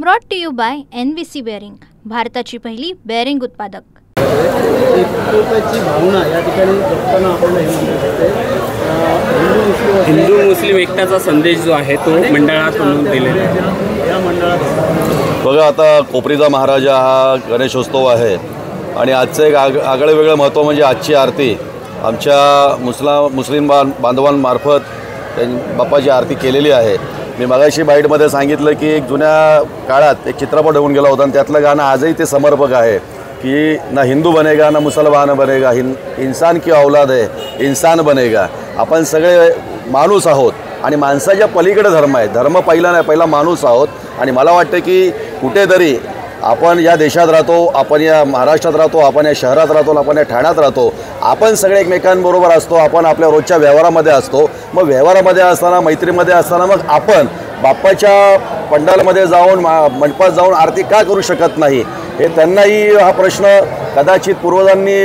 Brought to you by NVC bearing, भारताची पहिली bearing उत्पादक। भावना या ठिकाणी जपताना आपण हिंदू मुस्लिम एकताचा संदेश जो आहे तो मंडळाकडून दिलेला आहे। या मंडळात बघा, आता कोपरीचा महाराजा हा गणेशोत्सव आहे आणि आजचं एक आगळं वेगळं महत्त्व म्हणजे आजची आरती आमच्या मुस्लिम बांधवांमार्फत बाप्पाची आरती केलेली आहे। मी मगाशी बाईटमध्ये सांगितलं की एक जुन्या काळात एक चित्रपट होऊन गेला होता आणि त्यातलं गाणं आजही ते समर्पक आहे कि ना हिंदू बनेगा ना मुसलमान बनेगा, इंसान की औलाद है इंसान बनेगा। आपण सगळे माणूस आहोत आणि माणसाच्या पलीकडे धर्म आहे। धर्म पहिला नाही, पहिला माणूस आहोत। आणि मला वाटतं की कुठेतरी आपण या देशात राहतो, आपण या महाराष्ट्रात राहतो, आपण या शहरात राहतो, आपण या ठाण्यात राहतो, आपण सगळे एकमेकांबरोबर असतो, आपण आपल्या रोजच्या व्यवहारामध्ये असतो। मग व्यवहारामध्ये असताना, मैत्रीमध्ये असताना मग आपण बाप्पाच्या पंडालमध्ये जाऊन मंडपात जाऊन आरती का करू शकत नाही? हे त्यांनाही हा प्रश्न कदाचित पूर्वजांनी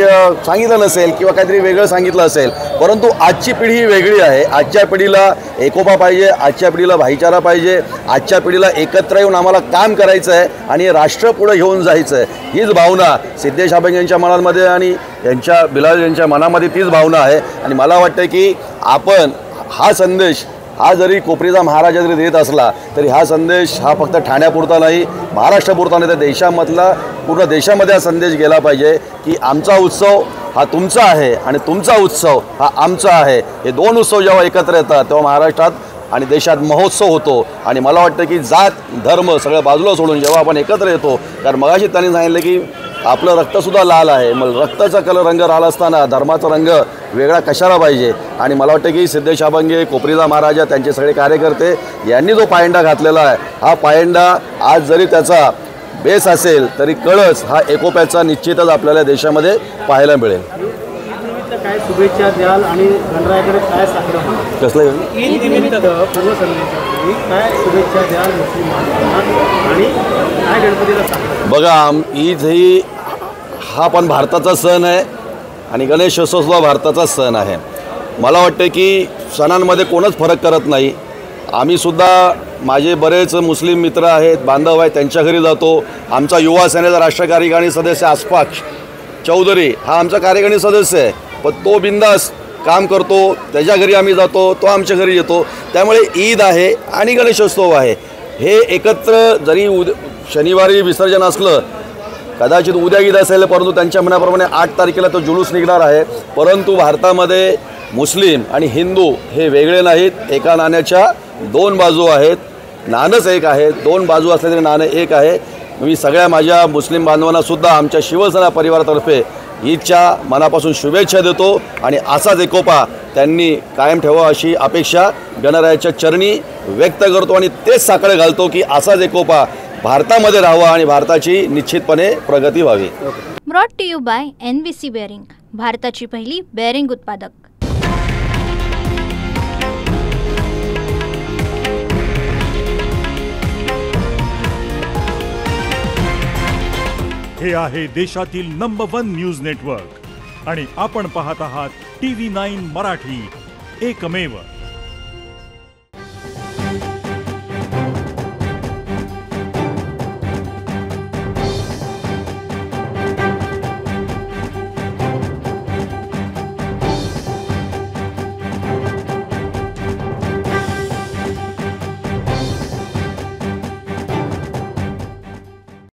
सांगितलं नसेल किंवा काहीतरी वेगळं सांगितलं असेल, परंतु आजची पिढी ही वेगळी आहे। आजच्या पिढीला एकोपा पाहिजे, आजच्या पिढीला भाईचारा पाहिजे, आजच्या पिढीला एकत्र येऊन आम्हाला काम करायचं आहे आणि राष्ट्र पुढे घेऊन जायचं आहे। हीच भावना सिद्धेश अभंग यांच्या मनामध्ये आणि यांच्या बिलाल यांच्या मनामध्ये तीच भावना आहे। आणि मला वाटतं की आपण हा संदेश हा जरी कोपरीचा महाराजा जरी देत असला तरी हा संदेश हा फक्त ठाण्यापुरता नाही, महाराष्ट्रापुरता नाही, तर देशामधला पूर्ण देशामध्ये हा संदेश गेला पाहिजे की आमचा उत्सव हा तुमचा आहे आणि तुमचा उत्सव हा आमचा आहे। हे दोन उत्सव जेव्हा एकत्र येतात तेव्हा महाराष्ट्रात आणि देशात महोत्सव होतो। आणि मला वाटतं की जात धर्म सगळं बाजूला सोडून जेव्हा आपण एकत्र येतो, कारण मगाशी त्यांनी सांगितलं की आपलं रक्तसुद्धा लाल आहे, मग रक्ताचा कलर रंग लाल असताना धर्माचा रंग वेगळा कशाला पाहिजे? आणि मला वाटतं की सिद्धेश अभंगे, कोपरीचा महाराजा, त्यांचे सगळे कार्यकर्ते यांनी जो पायंडा घातलेला आहे, हा पायंडा आज जरी त्याचा बेस असेल तरी कळस हा एकोप्याचा निश्चितच आपल्याला देशामध्ये पाहायला मिळेल। काय शुभेच्छा द्याल आणि गणरायाकडे काय साकडं कसलं ईद निमित्त पूर्वसंध्येसाठी काय शुभेच्छा द्याल मुस्लिम बांधवांना आणि काय गणपतीला साकडं? बघा, ईद ही हा पण भारताचा सण आहे आणि गणेशोत्सव भारताचा सण आहे। मला वाटतं की सणांमध्ये कोणच फरक करत नाही। आम्हीसुद्धा माझे बरेच मुस्लिम मित्र आहेत, बांधव आहेत, त्यांच्या घरी जातो। आमचा युवा सेनेचा राष्ट्र कार्यकारिणी सदस्य अशफाक चौधरी हा आमचा कार्यकारिणी सदस्य आहे, पण तो बिंदास काम करतो, त्याच्या घरी आम्ही जातो, तो आमच्या घरी येतो। त्यामुळे ईद आहे आणि गणेशोत्सव आहे हे एकत्र, जरी शनिवारी विसर्जन असलं, कदाचित उद्या ईद असेल, परंतु त्यांच्या मनाप्रमाणे 8 तारखेला तो जुलूस निघणार आहे। परंतु भारतामध्ये मुस्लिम आणि हिंदू हे वेगळे नाहीत, एका नाण्याच्या दोन बाजू आहेत। नाणंच एक आहे, दोन बाजू असले तरी नाणं एक आहे। मी सगळ्या माझ्या मुस्लिम बांधवांनासुद्धा आमच्या शिवसेना परिवारातर्फे ईदच्या मनापासून शुभेच्छा देतो आणि असाच एकोपा त्यांनी कायम ठेवा अशी अपेक्षा गणरायाच्या चरणी व्यक्त करतो आणि तेच साकडे घालतो की असाच एकोपा भारतामध्ये राहावा आणि भारताची निश्चितपणे प्रगती व्हावी। Brought to you by NVC bearing, भारताची पहिली बेअरिंग उत्पादक। हे आहे देशातील नंबर 1 न्यूज नेटवर्क आणि आपण पाहत आहात TV9 मराठी, एकमेव।